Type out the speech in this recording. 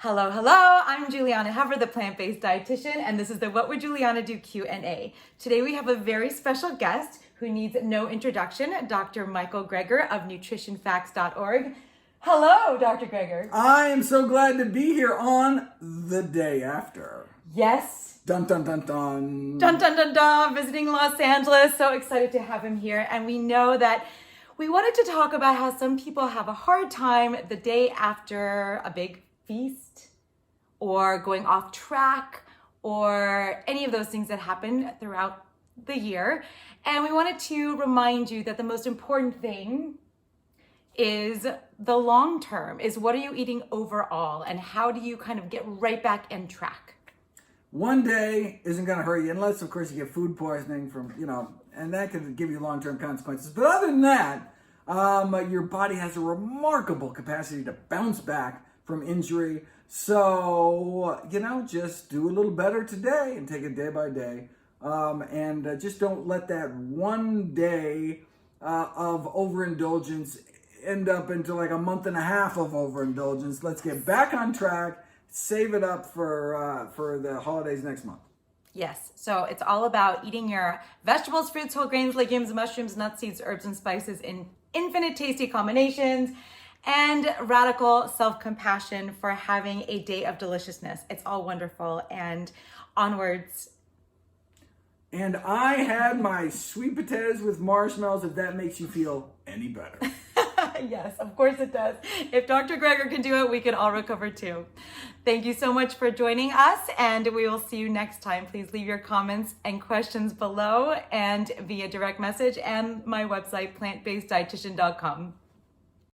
Hello, hello. I'm Juliana Hever, the plant-based dietitian, and this is the What Would Juliana Do Q&A. Today we have a very special guest who needs no introduction, Dr. Michael Greger of nutritionfacts.org. Hello, Dr. Greger. I am so glad to be here on the day after. Yes. Dun dun dun dun. Dun dun dun dun, visiting Los Angeles. So excited to have him here. And we know that we wanted to talk about how some people have a hard time the day after a big feast or going off track or any of those things that happen throughout the year. And we wanted to remind you that the most important thing is the long term, is what are you eating overall and how do you kind of get right back in track? One day isn't going to hurt you unless, of course, you get food poisoning from, and that could give you long-term consequences. But other than that, your body has a remarkable capacity to bounce back from injury. So, just do a little better today and take it day by day. And just don't let that one day of overindulgence end up into like a month and a half of overindulgence. Let's get back on track. Save it up for the holidays next month. Yes, so it's all about eating your vegetables, fruits, whole grains, legumes, mushrooms, nuts, seeds, herbs, and spices in infinite tasty combinations, and radical self-compassion for having a day of deliciousness. It's all wonderful, and onwards. And I had my sweet potatoes with marshmallows, if that makes you feel any better. Yes, of course it does. If Dr. Greger can do it, we can all recover too. Thank you so much for joining us, and we will see you next time. Please leave your comments and questions below and via direct message and my website, plantbaseddietitian.com.